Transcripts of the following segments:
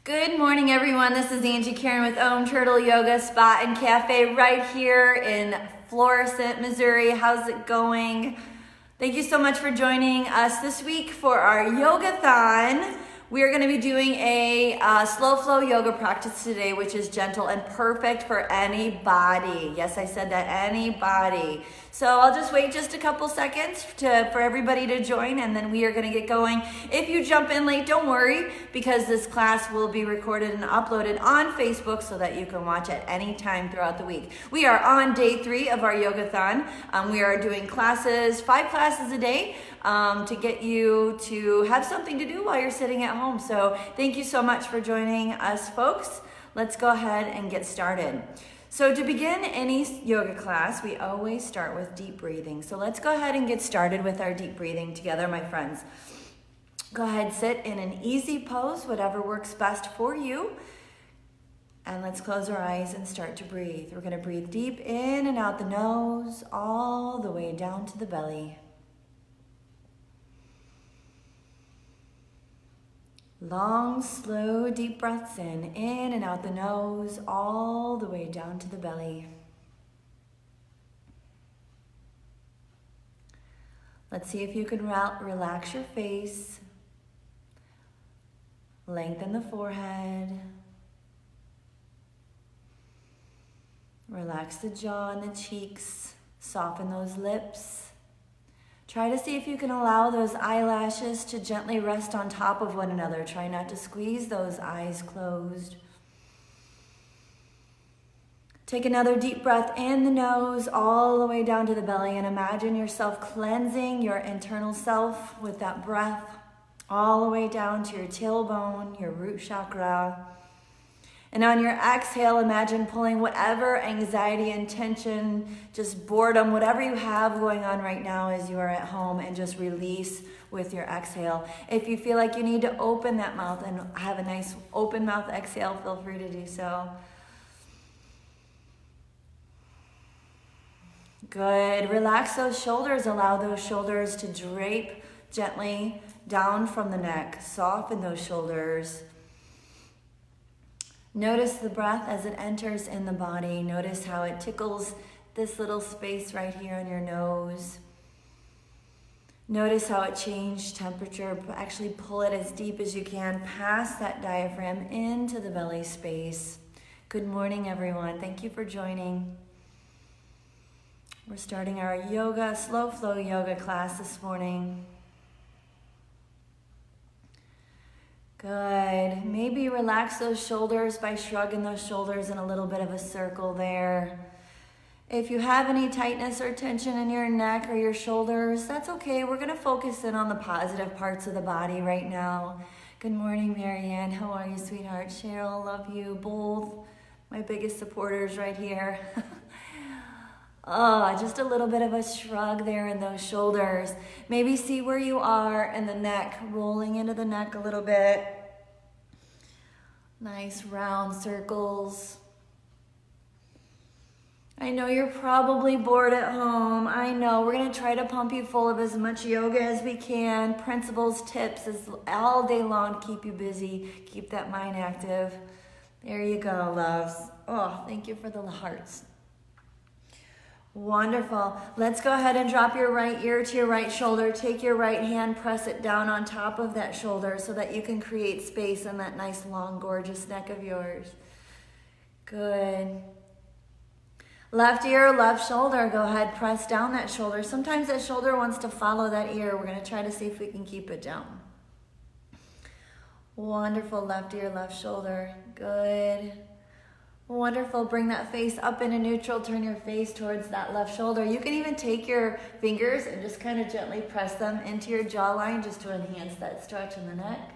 Good morning, everyone. This is Angie Karen with OmTurtle Yoga Spa and Cafe right here in Florissant, Missouri. How's it going? Thank you so much for joining us this week for our Yogathon. We are going to be doing a slow flow yoga practice today, which is gentle and perfect for anybody. Yes, I said that, anybody. So I'll just wait just a couple seconds for everybody to join, and then we are going to get going. If you jump in late, don't worry, because this class will be recorded and uploaded on Facebook so that you can watch at any time throughout the week. We are on day 3 of our Yogathon. We are doing classes, 5 classes a day, to get you to have something to do while you're sitting at home. So thank you so much for joining us, folks. Let's go ahead and get started. So to begin any yoga class, we always start with deep breathing. So let's go ahead and get started with our deep breathing together, my friends. Go ahead, sit in an easy pose, whatever works best for you. And let's close our eyes and start to breathe. We're going to breathe deep in and out the nose, all the way down to the belly. Long, slow, deep breaths in and out the nose, all the way down to the belly. Let's see if you can relax your face, lengthen the forehead, relax the jaw and the cheeks, soften those lips. Try to see if you can allow those eyelashes to gently rest on top of one another. Try not to squeeze those eyes closed. Take another deep breath in the nose, all the way down to the belly, and imagine yourself cleansing your internal self with that breath, all the way down to your tailbone, your root chakra. And on your exhale, imagine pulling whatever anxiety and tension, just boredom, whatever you have going on right now as you are at home, and just release with your exhale. If you feel like you need to open that mouth and have a nice open mouth exhale, feel free to do so. Good. Relax those shoulders. Allow those shoulders to drape gently down from the neck. Soften those shoulders. Notice the breath as it enters in the body. Notice how it tickles this little space right here on your nose. Notice how it changed temperature. Actually pull it as deep as you can past that diaphragm into the belly space. Good morning, everyone. Thank you for joining. We're starting our yoga, slow flow yoga class this morning. Good. Maybe relax those shoulders by shrugging those shoulders in a little bit of a circle there. If you have any tightness or tension in your neck or your shoulders, that's okay. We're going to focus in on the positive parts of the body right now. Good morning, Marianne. How are you, sweetheart? Cheryl, love you. Both my biggest supporters right here. Oh, just a little bit of a shrug there in those shoulders. Maybe see where you are in the neck, rolling into the neck a little bit. Nice round circles. I know you're probably bored at home. I know. We're going to try to pump you full of as much yoga as we can. Principles, tips, all day long to keep you busy. Keep that mind active. There you go, loves. Oh, thank you for the hearts. Wonderful. Let's go ahead and drop your right ear to your right shoulder. Take your right hand, press it down on top of that shoulder so that you can create space in that nice, long, gorgeous neck of yours. Good. Left ear, left shoulder. Go ahead, press down that shoulder. Sometimes that shoulder wants to follow that ear. We're going to try to see if we can keep it down. Wonderful. Left ear, left shoulder. Good. Wonderful. Bring that face up into neutral. Turn your face towards that left shoulder. You can even take your fingers and just kind of gently press them into your jawline just to enhance that stretch in the neck.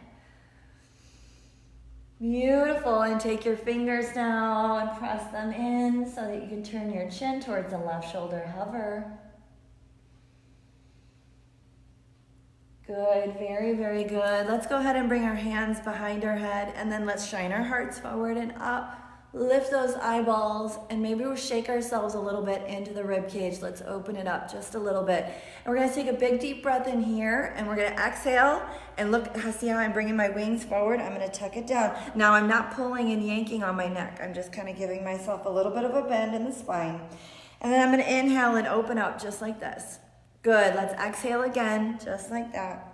Beautiful. And take your fingers now and press them in so that you can turn your chin towards the left shoulder. Hover. Good. Very, very good. Let's go ahead and bring our hands behind our head, and then let's shine our hearts forward and up. lift those eyeballs, and maybe we'll shake ourselves a little bit into the rib cage. Let's open it up just a little bit. And we're gonna take a big deep breath in here, and we're gonna exhale, and look, see how I'm bringing my wings forward? I'm gonna tuck it down. Now I'm not pulling and yanking on my neck. I'm just kind of giving myself a little bit of a bend in the spine. And then I'm gonna inhale and open up just like this. Good, let's exhale again, just like that.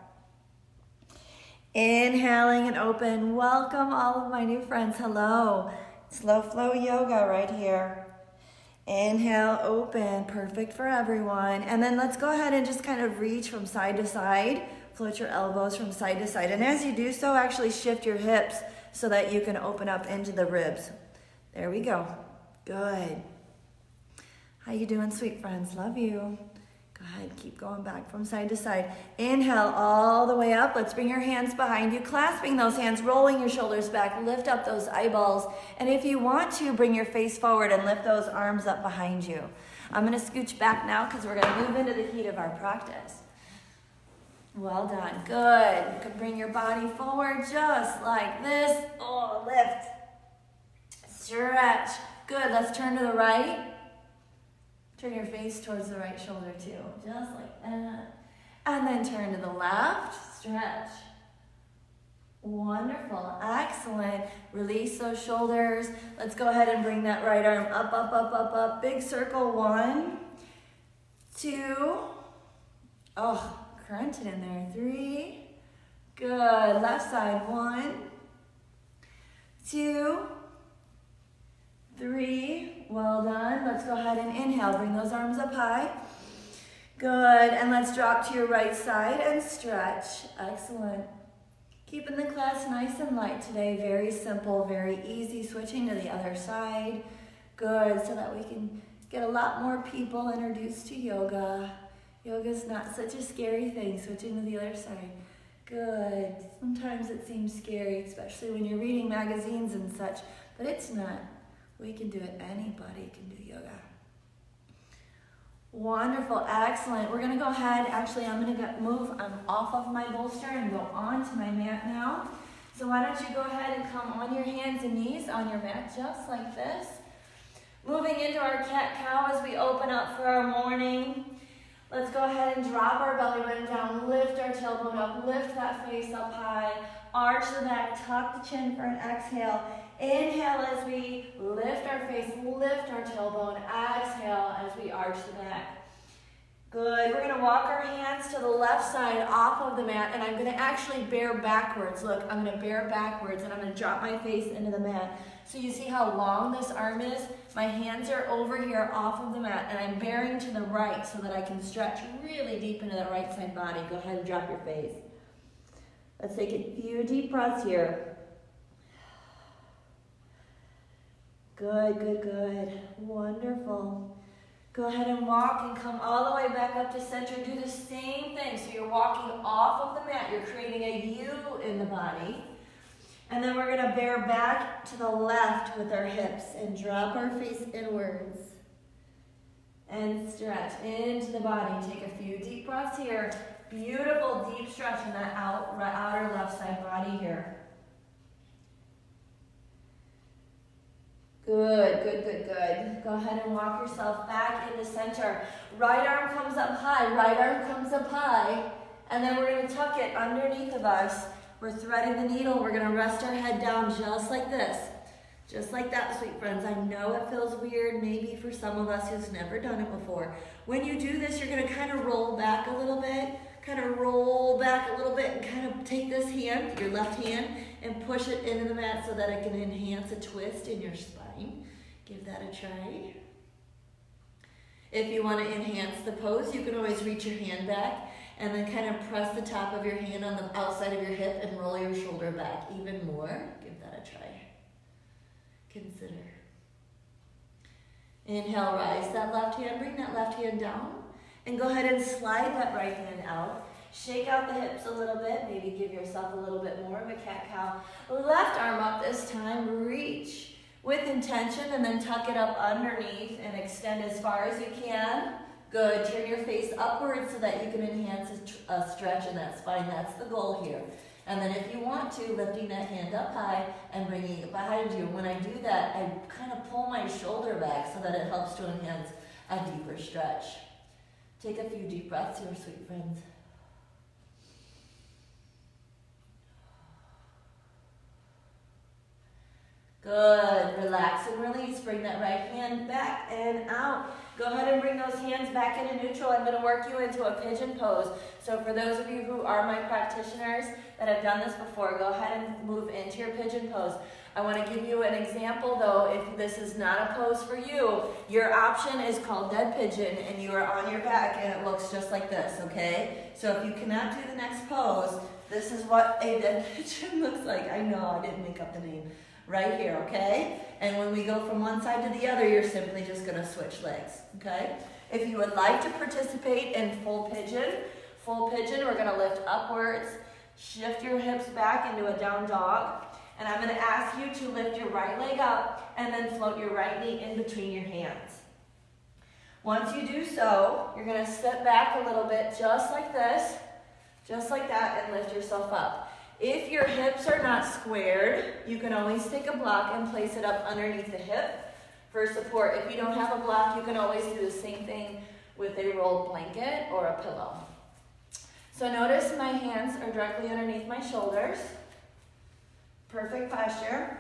Inhaling and open. Welcome all of my new friends, hello. Slow flow yoga right here. Inhale, open, perfect for everyone. And then let's go ahead and just kind of reach from side to side. Float your elbows from side to side. And as you do so, actually shift your hips so that you can open up into the ribs. There we go. Good. How you doing, sweet friends? Love you. Go ahead, keep going back from side to side. Inhale all the way up. Let's bring your hands behind you, clasping those hands, rolling your shoulders back, lift up those eyeballs. And if you want to, bring your face forward and lift those arms up behind you. I'm gonna scooch back now because we're gonna move into the heat of our practice. Well done, good. You can bring your body forward just like this. Oh, lift, stretch. Good, let's turn to the right. Turn your face towards the right shoulder too, just like that. And then turn to the left, stretch. Wonderful, excellent. Release those shoulders. Let's go ahead and bring that right arm up, up, up, up, up. Big circle, 1, 2. Oh, crunch it in there, 3. Good, left side, 1, 2, 3. Well done. Let's go ahead and inhale. Bring those arms up high. Good. And let's drop to your right side and stretch. Excellent. Keeping the class nice and light today. Very simple, very easy. Switching to the other side. Good. So that we can get a lot more people introduced to yoga. Yoga's not such a scary thing. Switching to the other side. Good. Sometimes it seems scary, especially when you're reading magazines and such, but it's not. We can do it. Anybody can do yoga. Wonderful, excellent. We're gonna go ahead, actually I'm gonna move off of my bolster and go onto my mat now. So why don't you go ahead and come on your hands and knees on your mat, just like this. Moving into our cat-cow as we open up for our morning. Let's go ahead and drop our belly button down, lift our tailbone up, lift that face up high, arch the neck, tuck the chin for an exhale. Inhale as we lift our face, lift our tailbone. Exhale as we arch the neck. Good. We're going to walk our hands to the left side off of the mat, and I'm going to actually bear backwards. Look, I'm going to bear backwards, and I'm going to drop my face into the mat. So you see how long this arm is? My hands are over here off of the mat, and I'm bearing to the right so that I can stretch really deep into the right side body. Go ahead and drop your face. Let's take a few deep breaths here. Good, good, good. Wonderful. Go ahead and walk and come all the way back up to center. Do the same thing. So you're walking off of the mat. You're creating a U in the body. And then we're going to bear back to the left with our hips and drop our face inwards. And stretch into the body. Take a few deep breaths here. Beautiful deep stretch in that outer left side body here. Good, good, good, good. Go ahead and walk yourself back into center. Right arm comes up high, right arm comes up high. And then we're going to tuck it underneath of us. We're threading the needle. We're going to rest our head down just like this. Just like that, sweet friends. I know it feels weird, maybe for some of us who's never done it before. When you do this, you're going to kind of roll back a little bit. Kind of roll back a little bit and kind of take this hand, your left hand, and push it into the mat so that it can enhance a twist in your spine. Give that a try. If you want to enhance the pose, you can always reach your hand back and then kind of press the top of your hand on the outside of your hip and roll your shoulder back even more. Give that a try. Consider. Inhale, rise that left hand, bring that left hand down. And go ahead and slide that right hand out. Shake out the hips a little bit. Maybe give yourself a little bit more of a cat-cow. Left arm up this time. Reach with intention and then tuck it up underneath and extend as far as you can. Good. Turn your face upwards so that you can enhance a stretch in that spine. That's the goal here. And then if you want to, lifting that hand up high and bringing it behind you. When I do that, I kind of pull my shoulder back so that it helps to enhance a deeper stretch. Take a few deep breaths here, sweet friends. Good. Relax and release. Bring that right hand back and out. Go ahead and bring those hands back into neutral. I'm going to work you into a pigeon pose. So for those of you who are my practitioners that have done this before, go ahead and move into your pigeon pose. I want to give you an example though. If this is not a pose for you, your option is called dead pigeon, and you are on your back and it looks just like this, okay? So if you cannot do the next pose, this is what a dead pigeon looks like. I know, I didn't make up the name. Right here, okay? And when we go from one side to the other, you're simply just gonna switch legs, okay? If you would like to participate in full pigeon, we're gonna lift upwards, shift your hips back into a down dog, and I'm gonna ask you to lift your right leg up and then float your right knee in between your hands. Once you do so, you're gonna step back a little bit, just like this, just like that, and lift yourself up. If your hips are not squared, you can always take a block and place it up underneath the hip for support. If you don't have a block, you can always do the same thing with a rolled blanket or a pillow. So notice my hands are directly underneath my shoulders. Perfect posture.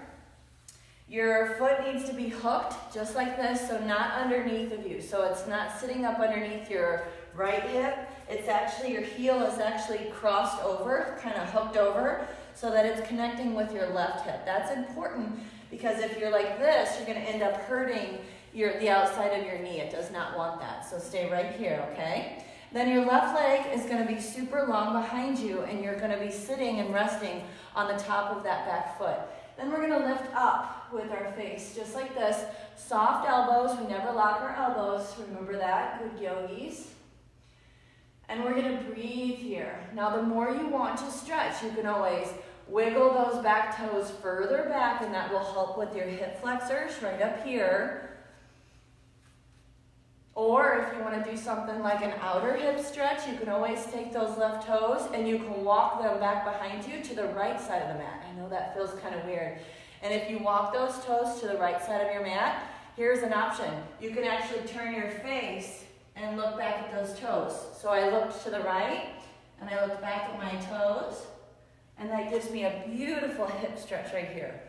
Your foot needs to be hooked just like this, so not underneath of you. So it's not sitting up underneath your right hip. It's actually, your heel is actually crossed over, kind of hooked over, so that it's connecting with your left hip. That's important because if you're like this, you're going to end up hurting the outside of your knee. It does not want that. So stay right here, okay? Then your left leg is going to be super long behind you, and you're going to be sitting and resting on the top of that back foot. Then we're going to lift up with our face, just like this. Soft elbows. We never lock our elbows. Remember that, good yogis. And we're going to breathe here. Now, the more you want to stretch, you can always wiggle those back toes further back, and that will help with your hip flexors right up here. Or if you want to do something like an outer hip stretch, you can always take those left toes and you can walk them back behind you to the right side of the mat. I know that feels kind of weird. And if you walk those toes to the right side of your mat, here's an option. You can actually turn your face and look back at those toes. So I looked to the right and I looked back at my toes, and that gives me a beautiful hip stretch right here.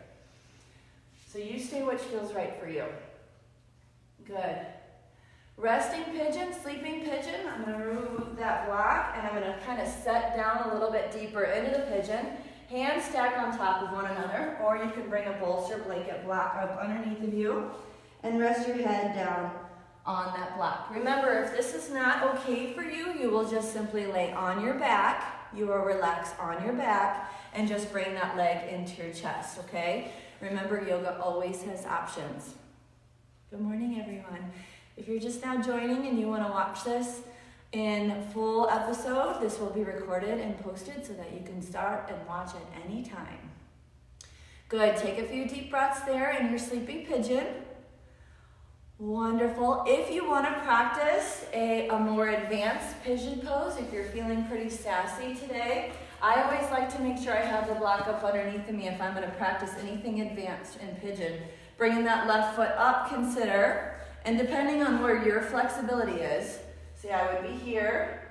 So you stay which feels right for you. Good. Resting pigeon, sleeping pigeon. I'm going to remove that block and I'm going to kind of set down a little bit deeper into the pigeon. Hands stacked on top of one another, or you can bring a bolster blanket block up underneath of you and rest your head down on that block. Remember, if this is not okay for you, you will just simply lay on your back. You will relax on your back and just bring that leg into your chest, okay? Remember, yoga always has options. Good morning, everyone. If you're just now joining and you want to watch this in full episode, this will be recorded and posted so that you can start and watch at any time. Good. Take a few deep breaths there in your sleeping pigeon. Wonderful. If you want to practice a more advanced pigeon pose, if you're feeling pretty sassy today, I always like to make sure I have the block up underneath of me if I'm going to practice anything advanced in pigeon. Bringing that left foot up, consider. And depending on where your flexibility is, see, I would be here,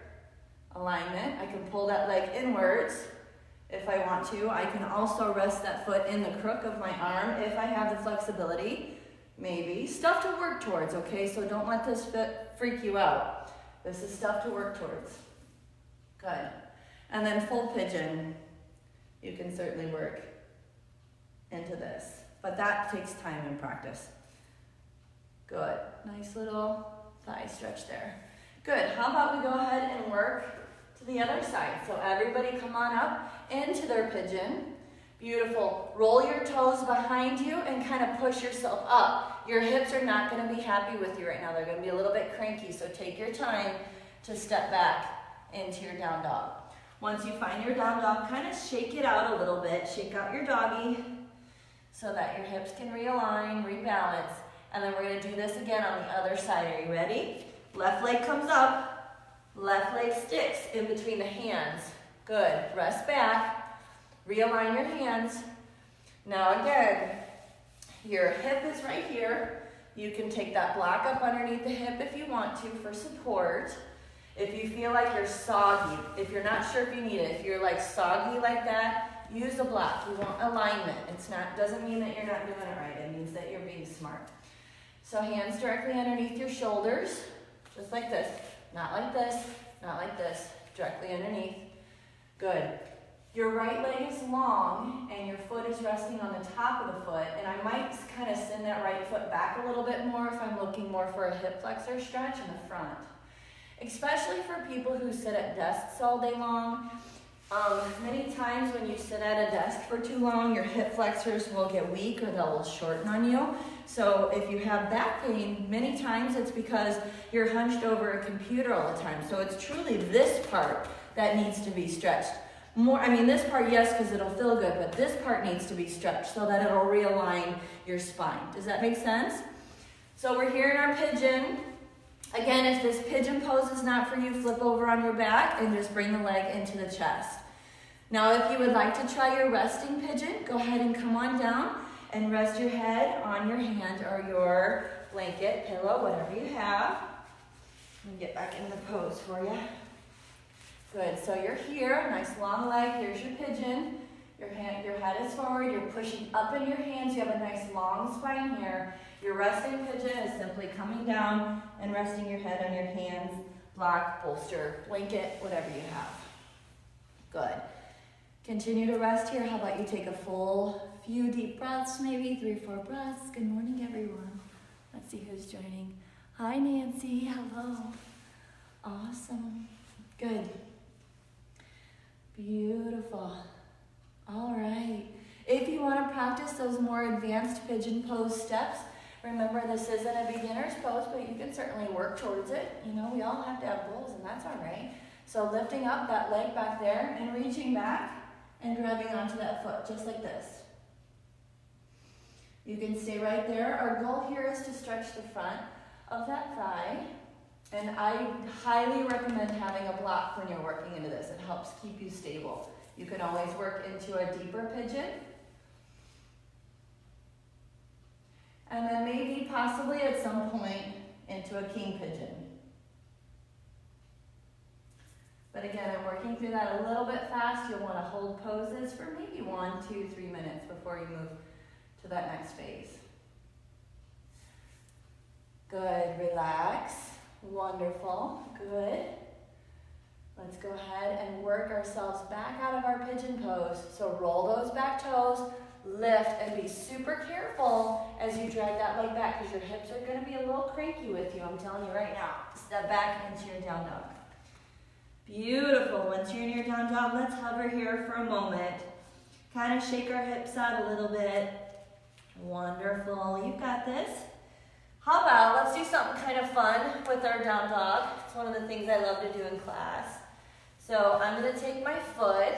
alignment. I can pull that leg inwards if I want to. I can also rest that foot in the crook of my arm if I have the flexibility, maybe. Stuff to work towards, okay? So don't let this freak you out. This is stuff to work towards. Good. And then full pigeon, you can certainly work into this. But that takes time and practice. Good. Nice little thigh stretch there. Good. How about we go ahead and work to the other side. So everybody come on up into their pigeon. Beautiful. Roll your toes behind you and kind of push yourself up. Your hips are not going to be happy with you right now. They're going to be a little bit cranky. So take your time to step back into your down dog. Once you find your down dog, kind of shake it out a little bit. Shake out your doggy so that your hips can realign, rebalance. And then we're going to do this again on the other side. Are you ready? Left leg comes up. Left leg sticks in between the hands. Good. Rest back. Realign your hands. Now again, your hip is right here. You can take that block up underneath the hip if you want to for support. If you feel like you're soggy, if you're not sure if you need it, if you're like soggy like that, use a block. You want alignment. Doesn't mean that you're not doing it right. It means that you're being smart. So hands directly underneath your shoulders, just like this. Not like this, not like this. Directly underneath. Good. Your right leg is long and your foot is resting on the top of the foot, and I might kind of send that right foot back a little bit more if I'm looking more for a hip flexor stretch in the front. Especially for people who sit at desks all day long. Many times when you sit at a desk for too long, your hip flexors will get weak or they'll shorten on you. So if you have back pain, many times it's because you're hunched over a computer all the time. So it's truly this part that needs to be stretched. This part, yes, because it'll feel good, but this part needs to be stretched so that it'll realign your spine. Does that make sense? So we're here in our pigeon. Again, if this pigeon pose is not for you, flip over on your back and just bring the leg into the chest. Now, if you would like to try your resting pigeon, go ahead and come on down and rest your head on your hand or your blanket, pillow, whatever you have. Let me get back in the pose for you. Good, so you're here, nice long leg, here's your pigeon. Your head is forward, you're pushing up in your hands, you have a nice long spine here. Your resting pigeon is simply coming down and resting your head on your hands, block, bolster, blanket, whatever you have. Good. Continue to rest here. How about you take a full few deep breaths, maybe 3 or 4 breaths. Good morning, everyone. Let's see who's joining. Hi, Nancy. Hello. Awesome. Good. Beautiful. All right. If you want to practice those more advanced pigeon pose steps, remember this isn't a beginner's pose, but you can certainly work towards it. You know, we all have to have goals, and that's all right. So lifting up that leg back there and reaching back and grabbing onto that foot, just like this. You can stay right there. Our goal here is to stretch the front of that thigh. And I highly recommend having a block when you're working into this. It helps keep you stable. You can always work into a deeper pigeon. And then maybe possibly at some point into a king pigeon. But again, I'm working through that a little bit fast. You'll want to hold poses for maybe 1, 2, 3 minutes before you move to that next phase. Good, relax. Wonderful, good. Let's go ahead and work ourselves back out of our pigeon pose. So roll those back toes, lift, and be super careful as you drag that leg back because your hips are going to be a little cranky with you, I'm telling you right now. Step back into your down dog. Beautiful. Once you're in your down dog, let's hover here for a moment. Kind of shake our hips out a little bit. Wonderful. You've got this. How about let's do something kind of fun with our down dog. It's one of the things I love to do in class. So I'm going to take my foot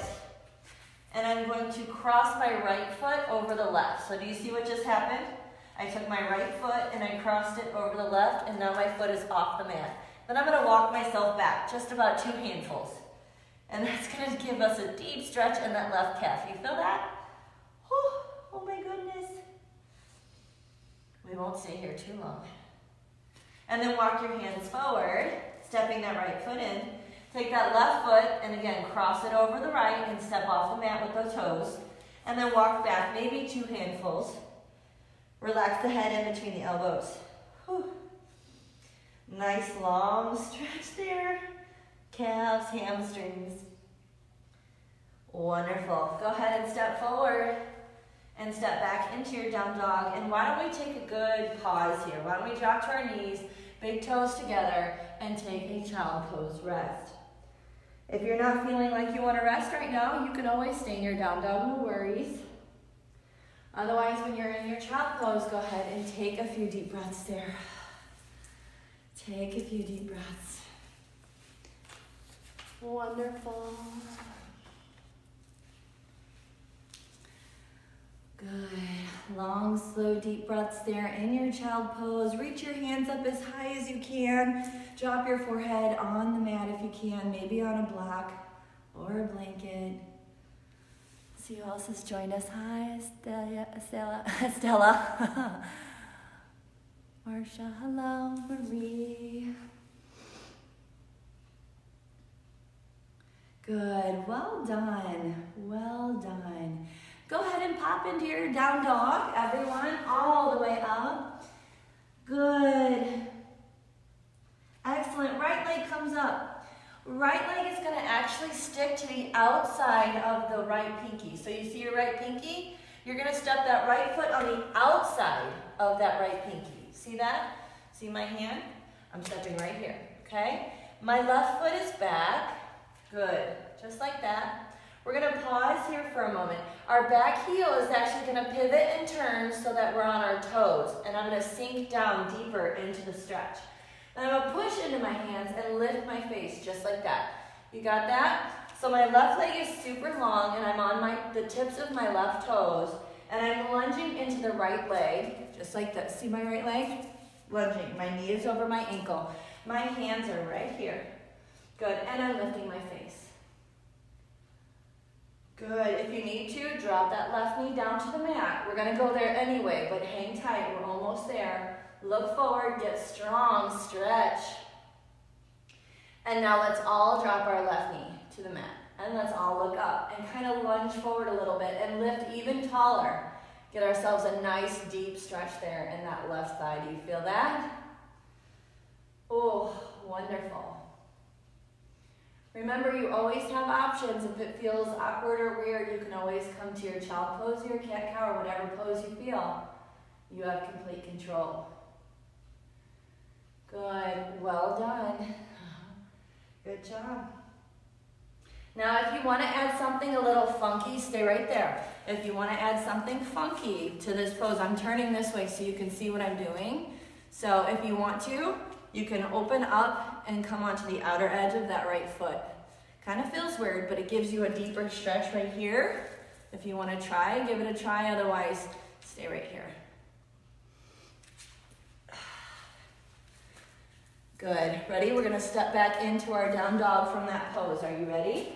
and I'm going to cross my right foot over the left. So do you see what just happened? I took my right foot and I crossed it over the left, and now my foot is off the mat. Then I'm going to walk myself back, just about 2 handfuls. And that's going to give us a deep stretch in that left calf. You feel that? Oh my goodness. We won't stay here too long. And then walk your hands forward, stepping that right foot in. Take that left foot and again, cross it over the right and step off the mat with those toes. And then walk back, maybe 2 handfuls. Relax the head in between the elbows. Whew. Nice long stretch there. Calves, hamstrings. Wonderful. Go ahead and step forward and step back into your down dog. And why don't we take a good pause here? Why don't we drop to our knees, big toes together, and take a child pose rest. If you're not feeling like you want to rest right now, you can always stay in your down dog, no worries. Otherwise, when you're in your child pose, go ahead and take a few deep breaths there. Take a few deep breaths. Wonderful. Good. Long, slow, deep breaths there in your child pose. Reach your hands up as high as you can. Drop your forehead on the mat if you can, maybe on a block or a blanket. See who else has joined us. Hi, Stella. Marsha, hello, Marie. Good, well done, well done. Go ahead and pop into your down dog, everyone, all the way up. Good. Excellent, right leg comes up. Right leg is gonna actually stick to the outside of the right pinky. So you see your right pinky? You're gonna step that right foot on the outside of that right pinky. See that? See my hand? I'm stepping right here, okay? My left foot is back. Good, just like that. We're gonna pause here for a moment. Our back heel is actually gonna pivot and turn so that we're on our toes. And I'm gonna sink down deeper into the stretch. And I'm gonna push into my hands and lift my face just like that. You got that? So my left leg is super long and I'm on the tips of my left toes. And I'm lunging into the right leg, just like this. See my right leg? Lunging. My knee is over my ankle. My hands are right here. Good, and I'm lifting my face. Good, if you need to, drop that left knee down to the mat. We're gonna go there anyway, but hang tight, we're almost there. Look forward, get strong, stretch. And now let's all drop our left knee to the mat. And let's all look up and kind of lunge forward a little bit and lift even taller. Get ourselves a nice deep stretch there in that left thigh. Do you feel that? Oh, wonderful. Remember, you always have options. If it feels awkward or weird, you can always come to your child pose or your cat-cow or whatever pose you feel. You have complete control. Good, well done. Good job. Now, if you want to add something a little funky, stay right there. If you want to add something funky to this pose, I'm turning this way so you can see what I'm doing. So if you want to, you can open up and come onto the outer edge of that right foot. Kind of feels weird, but it gives you a deeper stretch right here. If you want to try, give it a try. Otherwise, stay right here. Good. Ready? We're going to step back into our down dog from that pose. Are you ready?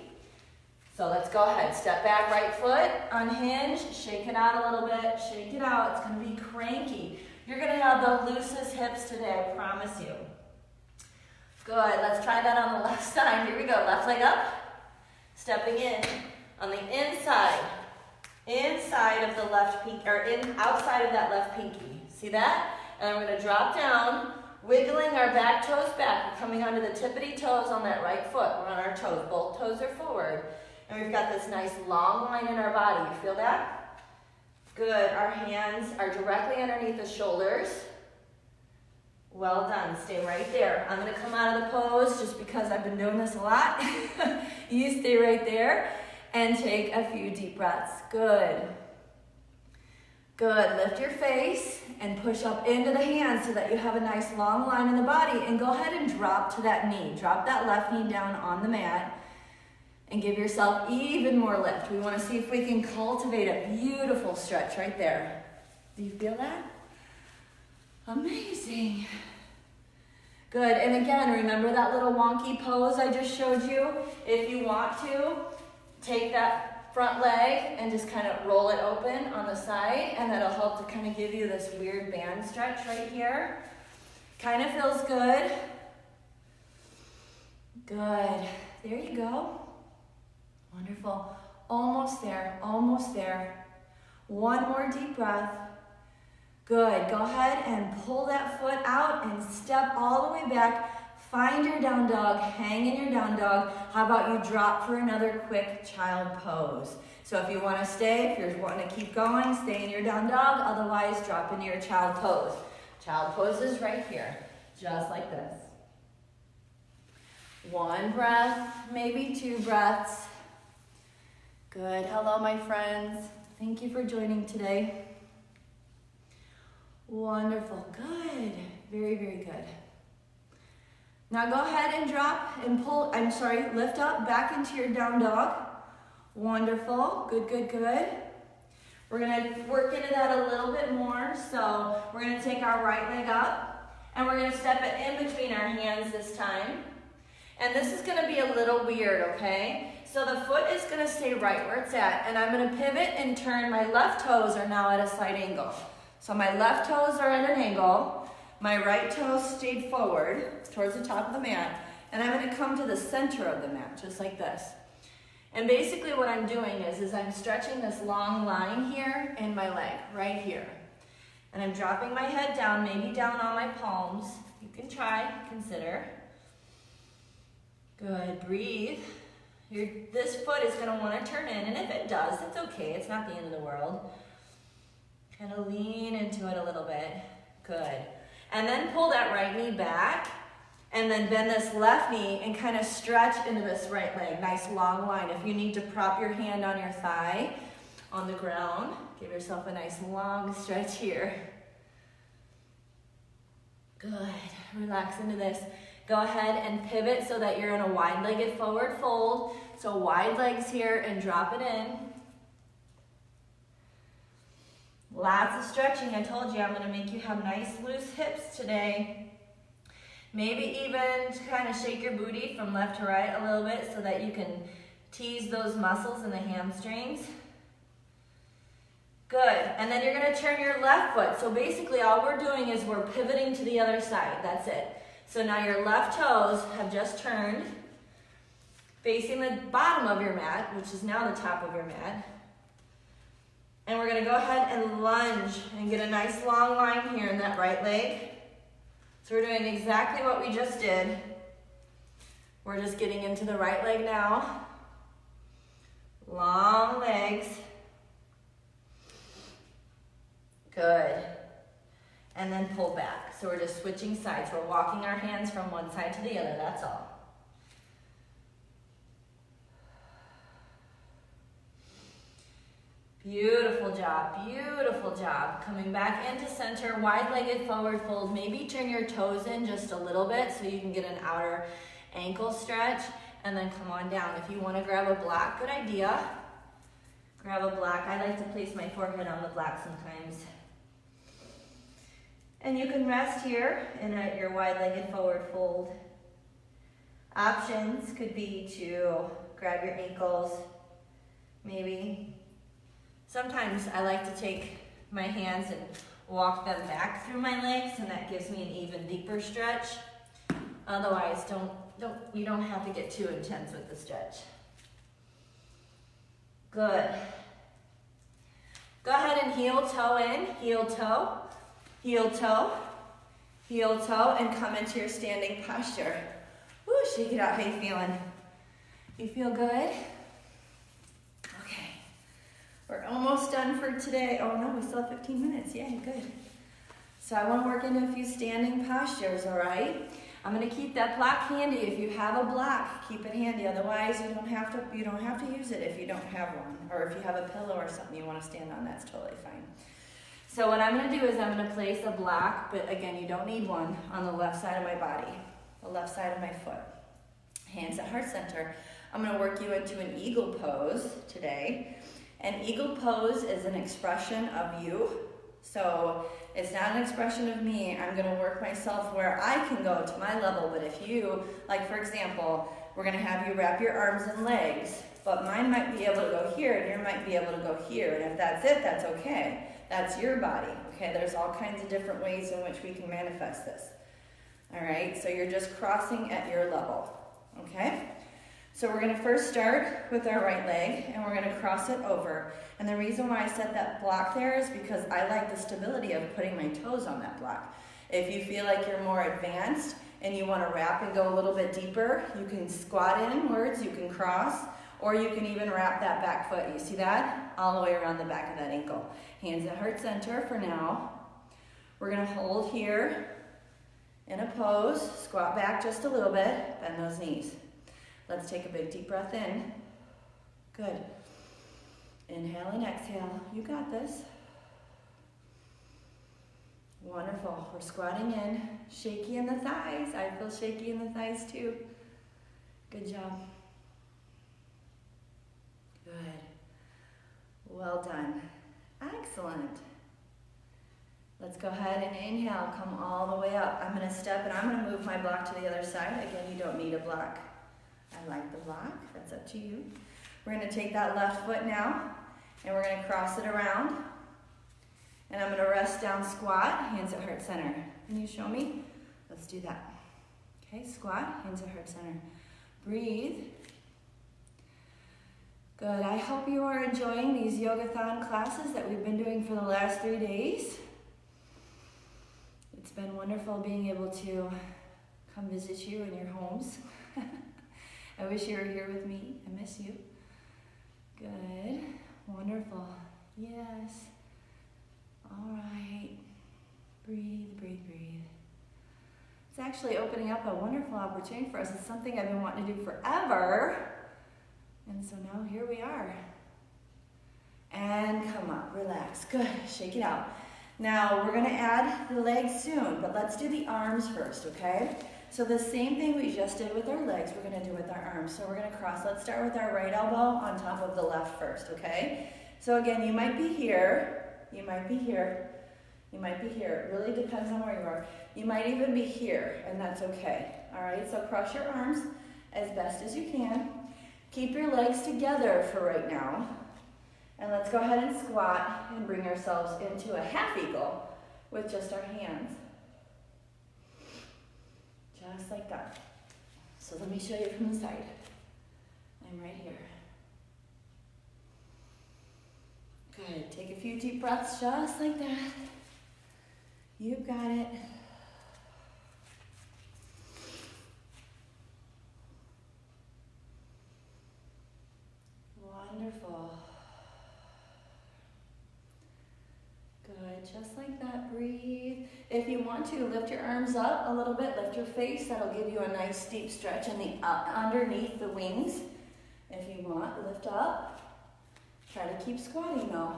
So let's go ahead. Step back, right foot, unhinge, shake it out a little bit, shake it out. It's going to be cranky. You're going to have the loosest hips today, I promise you. Good. Let's try that on the left side. Here we go. Left leg up. Stepping in on the inside of the left pinky, or outside of that left pinky. See that? And we're going to drop down, wiggling our back toes back. We're coming onto the tippity toes on that right foot. We're on our toes. Both toes are forward. And we've got this nice long line in our body. You feel that? Good. Our hands are directly underneath the shoulders. Well done. Stay right there. I'm going to come out of the pose just because I've been doing this a lot. You stay right there and take a few deep breaths. Good. Good. Lift your face and push up into the hands so that you have a nice long line in the body. And go ahead and drop to that knee. Drop that left knee down on the mat and give yourself even more lift. We want to see if we can cultivate a beautiful stretch right there. Do you feel that? Amazing. Good. And again, remember that little wonky pose I just showed you? If you want to, take that front leg and just kind of roll it open on the side, and that'll help to kind of give you this weird band stretch right here. Kind of feels good. Good. There you go. Wonderful. Almost there. Almost there. One more deep breath. Good. Go ahead and pull that foot out and step all the way back. Find your down dog. Hang in your down dog. How about you drop for another quick child pose? So if you want to stay, if you're wanting to keep going, stay in your down dog. Otherwise, drop into your child pose. Child pose is right here, just like this. One breath, maybe two breaths. Good. Hello, my friends. Thank you for joining today. Wonderful. Good. Very, very good. Now go ahead and drop and pull, lift up back into your down dog. Wonderful. Good, good, good. We're going to work into that a little bit more. So we're going to take our right leg up and we're going to step it in between our hands this time. And this is going to be a little weird, okay? so the foot is gonna stay right where it's at, and I'm gonna pivot and turn. My left toes are now at a slight angle. So my left toes are at an angle, my right toes stayed forward towards the top of the mat, and I'm gonna come to the center of the mat, just like this. And basically what I'm doing is I'm stretching this long line here in my leg, right here. And I'm dropping my head down, maybe down on my palms. You can try, consider. Good, breathe. This foot is gonna wanna turn in, and if it does, it's okay, it's not the end of the world. Kind of lean into it a little bit, good. And then pull that right knee back, and then bend this left knee and kind of stretch into this right leg. Nice long line. If you need to prop your hand on your thigh on the ground, give yourself a nice long stretch here. Good, relax into this. Go ahead and pivot so that you're in a wide-legged forward fold. So wide legs here and drop it in. Lots of stretching. I told you I'm gonna make you have nice loose hips today. Maybe even kind of shake your booty from left to right a little bit so that you can tease those muscles in the hamstrings. Good, and then you're gonna turn your left foot. So basically all we're doing is we're pivoting to the other side, that's it. So now your left toes have just turned, facing the bottom of your mat, which is now the top of your mat. And we're gonna go ahead and lunge and get a nice long line here in that right leg. So we're doing exactly what we just did. We're just getting into the right leg now. Long legs. Good. And then pull back. So we're just switching sides. We're walking our hands from one side to the other, that's all. Beautiful job, beautiful job. Coming back into center, wide-legged forward fold. Maybe turn your toes in just a little bit so you can get an outer ankle stretch, and then come on down. If you want to grab a block, good idea. Grab a block. I like to place my forehead on the block sometimes. And you can rest here and at your wide-legged forward fold. Options could be to grab your ankles, maybe. Sometimes I like to take my hands and walk them back through my legs, and that gives me an even deeper stretch. Otherwise, you don't have to get too intense with the stretch. Good. Go ahead and heel toe in, heel toe, heel toe, heel toe, and come into your standing posture. Woo, shake it out. How you feeling? You feel good? We're almost done for today. Oh no, we still have 15 minutes. Yeah, good. So I want to work into a few standing postures, all right? I'm going to keep that block handy. If you have a block, keep it handy. Otherwise, you don't have to use it if you don't have one. Or if you have a pillow or something you want to stand on, that's totally fine. So what I'm going to do is I'm going to place a block, but again, you don't need one, on the left side of my body, the left side of my foot. Hands at heart center. I'm going to work you into an eagle pose today. An eagle pose is an expression of you. So it's not an expression of me. I'm gonna work myself where I can go to my level, but if you, like for example, we're gonna have you wrap your arms and legs, but mine might be able to go here and yours might be able to go here. And if that's it, that's okay. That's your body, okay? There's all kinds of different ways in which we can manifest this. All right, so you're just crossing at your level, okay? So we're gonna first start with our right leg and we're gonna cross it over. And the reason why I set that block there is because I like the stability of putting my toes on that block. If you feel like you're more advanced and you wanna wrap and go a little bit deeper, you can squat inwards, you can cross, or you can even wrap that back foot. You see that? All the way around the back of that ankle. Hands at heart center for now. We're gonna hold here in a pose, squat back just a little bit, bend those knees. Let's take a big deep breath in. Good. Inhale and exhale. You got this. Wonderful. We're squatting in. Shaky in the thighs. I feel shaky in the thighs too. Good job. Good. Well done. Excellent. Let's go ahead and inhale. Come all the way up. I'm going to step and I'm going to move my block to the other side. Again, you don't need a block. I like the block, that's up to you. We're gonna take that left foot now, and we're gonna cross it around. And I'm gonna rest down, squat, hands at heart center. Can you show me? Let's do that. Okay, squat, hands at heart center. Breathe. Good, I hope you are enjoying these Yogathon classes that we've been doing for the last 3 days. It's been wonderful being able to come visit you in your homes. I wish you were here with me. I miss you. Good. Wonderful. Yes. All right. Breathe, breathe, breathe. It's actually opening up a wonderful opportunity for us. It's something I've been wanting to do forever. And so now here we are. And come up, relax. Good. Shake it out. Now we're going to add the legs soon, but let's do the arms first, okay? So the same thing we just did with our legs, we're going to do with our arms. So we're going to cross. Let's start with our right elbow on top of the left first, okay? So again, you might be here, you might be here, you might be here. It really depends on where you are. You might even be here, and that's okay. All right, so cross your arms as best as you can. Keep your legs together for right now. And let's go ahead and squat and bring ourselves into a half eagle with just our hands. Just like that. So let me show you from the side. I'm right here. Good. Take a few deep breaths just like that. You've got it. Wonderful. Good, just like that, breathe. If you want to, lift your arms up a little bit, lift your face. That'll give you a nice deep stretch in the underneath the wings. If you want, lift up. Try to keep squatting though.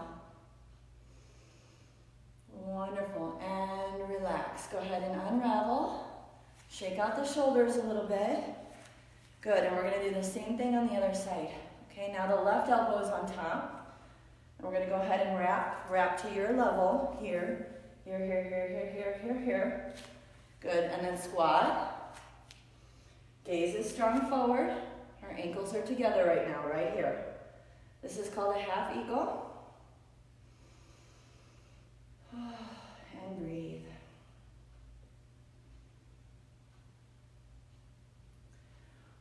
Wonderful, and relax. Go ahead and unravel. Shake out the shoulders a little bit. Good, and we're gonna do the same thing on the other side. Okay, now the left elbow is on top. And we're gonna go ahead and wrap to your level. Here, here, here, here, here, here, here, here. Good, and then squat. Gaze is strong forward. Our ankles are together right now, right here. This is called a half eagle. And breathe.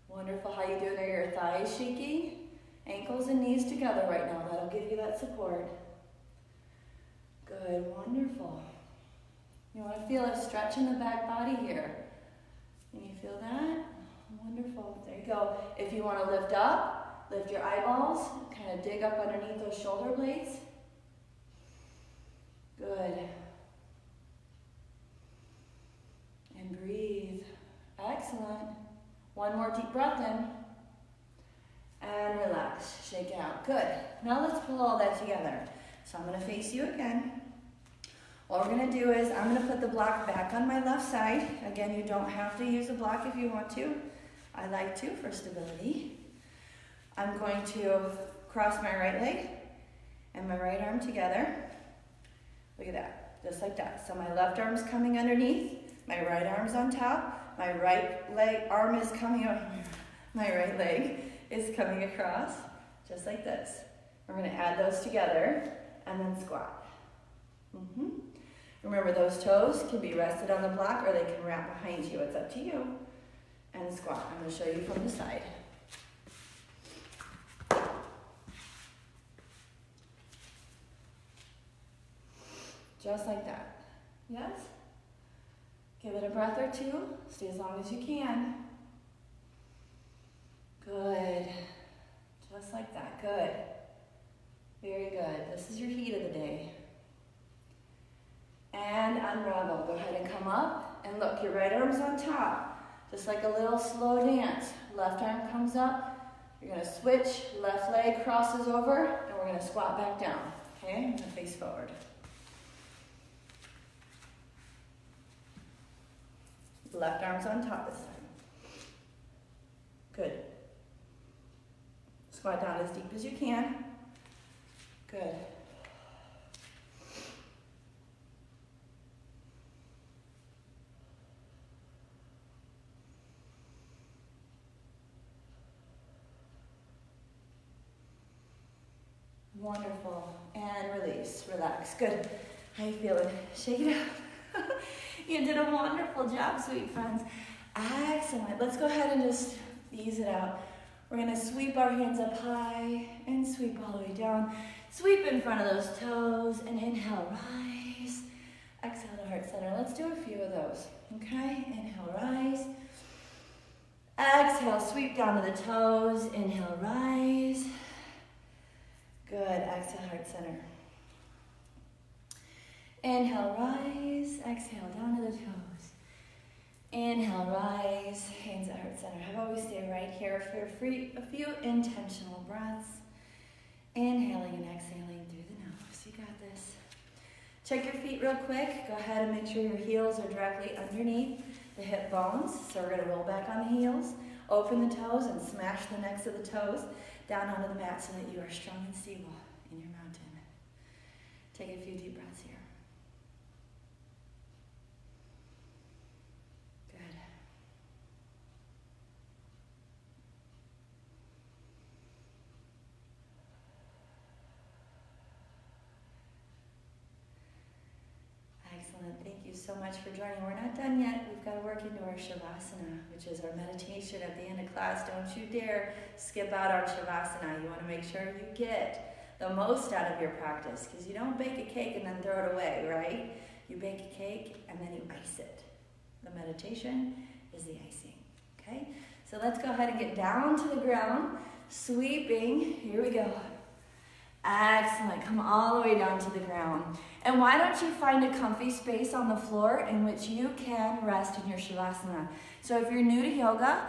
Wonderful, how you doing? Are your thighs shaking? Ankles and knees together right now. That'll give you that support. Good, wonderful. You want to feel a stretch in the back body here. Can you feel that? Wonderful. There you go. If you want to lift up, lift your eyeballs. Kind of dig up underneath those shoulder blades. Good. And breathe. Excellent. One more deep breath in. And relax, shake it out. Good. Now let's pull all that together. So I'm going to face you again. What we're going to do is I'm going to put the block back on my left side. Again, you don't have to use a block if you want to. I like to for stability. I'm going to cross my right leg and my right arm together. Look at that, just like that. So my left arm's coming underneath, my right arm's on top, my right leg arm is coming out, my right leg is coming across, just like this. We're going to add those together and then squat. Remember, those toes can be rested on the block or they can wrap behind you. It's up to you. And squat. I'm going to show you from the side. Just like that. Yes? Give it a breath or two. Stay as long as you can. Good. Just like that. Good. Very good. This is your heat of the day. And unravel. Go ahead and come up. And look, your right arm's on top. Just like a little slow dance. Left arm comes up. You're going to switch. Left leg crosses over. And we're going to squat back down. Okay? I'm going to face forward. Left arm's on top this time. Good. Squat down as deep as you can. Good. relax. Good. How you feeling? Shake it out. You did a wonderful job, sweet friends. Excellent. Let's go ahead and just ease it out. We're gonna sweep our hands up high and sweep all the way down. Sweep in front of those toes and inhale, rise. Exhale to heart center. Let's do a few of those, okay? Inhale, rise. Exhale, sweep down to the toes. Inhale, rise. Good. Exhale, heart center. Inhale, rise. Exhale, down to the toes. Inhale, rise. Hands at heart center. How about we stay right here for a few intentional breaths. Inhaling and exhaling through the nose. You got this. Check your feet real quick. Go ahead and make sure your heels are directly underneath the hip bones. So we're going to roll back on the heels. Open the toes and smash the necks of the toes down onto the mat so that you are strong and stable in your mountain. Take a few deep breaths here. Good. Excellent. Thank you so much for joining. We're not done yet. We've got to work into our Shavasana, which is our meditation at the end of class. Don't you dare skip out on Shavasana. You want to make sure you get the most out of your practice, because you don't bake a cake and then throw it away, right? You bake a cake and then you ice it. The meditation is the icing, okay? So let's go ahead and get down to the ground, sweeping. Here we go. Excellent. Come all the way down to the ground. And why don't you find a comfy space on the floor in which you can rest in your Shavasana. So if you're new to yoga,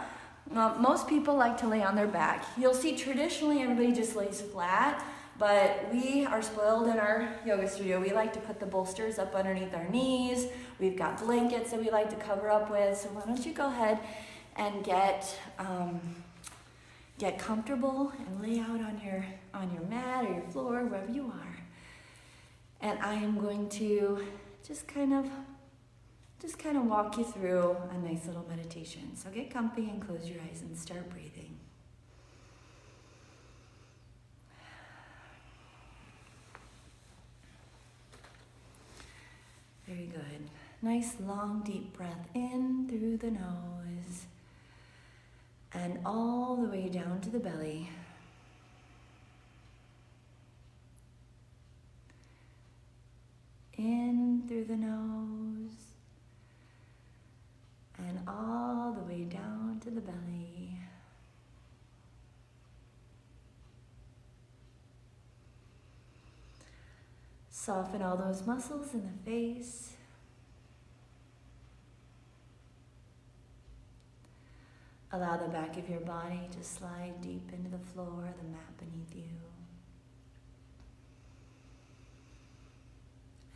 most people like to lay on their back. You'll see traditionally everybody just lays flat, but we are spoiled in our yoga studio. We like to put the bolsters up underneath our knees. We've got blankets that we like to cover up with. So why don't you go ahead and get comfortable and lay out on your mat or your floor, wherever you are. And I am going to just kind of walk you through a nice little meditation. So get comfy and close your eyes and start breathing. Very good. Nice long deep breath in through the nose and all the way down to the belly. In through the nose and all the way down to the belly. Soften all those muscles in the face. Allow the back of your body to slide deep into the floor, the mat beneath you.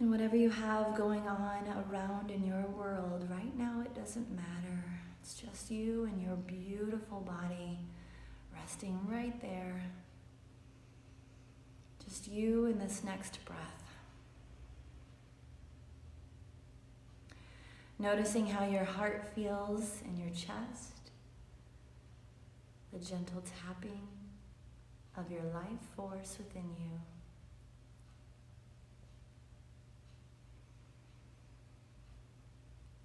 And whatever you have going on around in your world, right now it doesn't matter. It's just you and your beautiful body resting right there. Just you in this next breath. Noticing how your heart feels in your chest. The gentle tapping of your life force within you.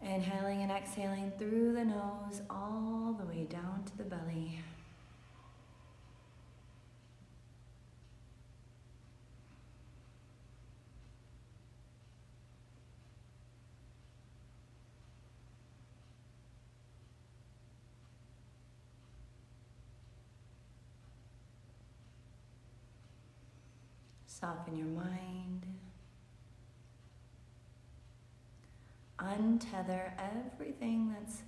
Inhaling and exhaling through the nose all the way down to the belly. Soften your mind. Untether everything that's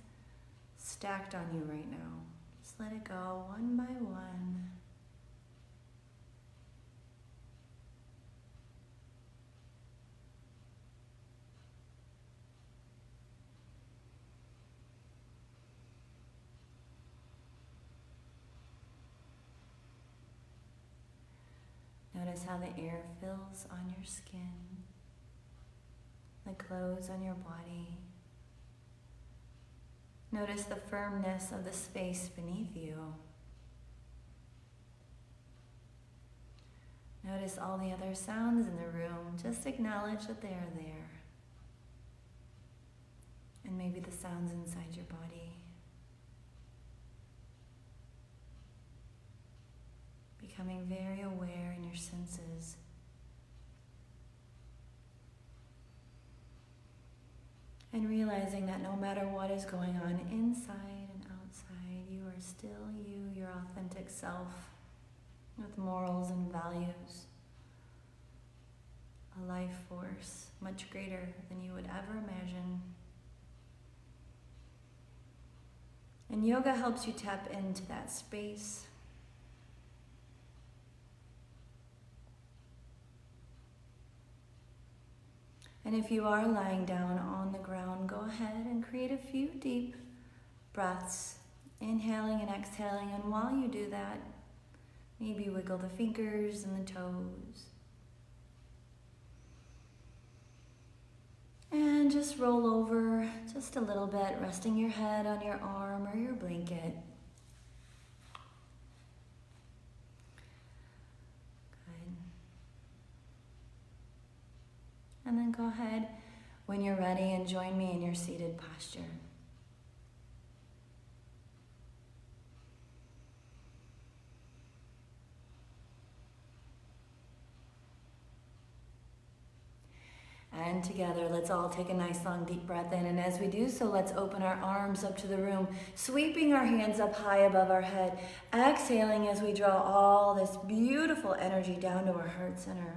stacked on you right now. Just let it go one by one. Notice how the air fills on your skin, the clothes on your body. Notice the firmness of the space beneath you. Notice all the other sounds in the room. Just acknowledge that they are there. And maybe the sounds inside your body. Becoming very aware in your senses. And realizing that no matter what is going on inside and outside, you are still you, your authentic self, with morals and values. A life force much greater than you would ever imagine. And yoga helps you tap into that space. And if you are lying down on the ground, go ahead and create a few deep breaths, inhaling and exhaling. And while you do that, maybe wiggle the fingers and the toes. And just roll over just a little bit, resting your head on your arm or your blanket. And then go ahead when you're ready and join me in your seated posture. And together, let's all take a nice long deep breath in. And as we do so, let's open our arms up to the room, sweeping our hands up high above our head, exhaling as we draw all this beautiful energy down to our heart center.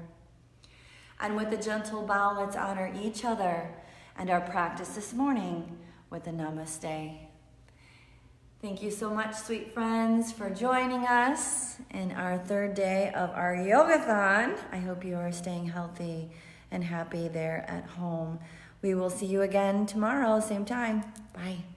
And with a gentle bow, let's honor each other and our practice this morning with a namaste. Thank you so much, sweet friends, for joining us in our third day of our Yogathon. I hope you are staying healthy and happy there at home. We will see you again tomorrow, same time. Bye.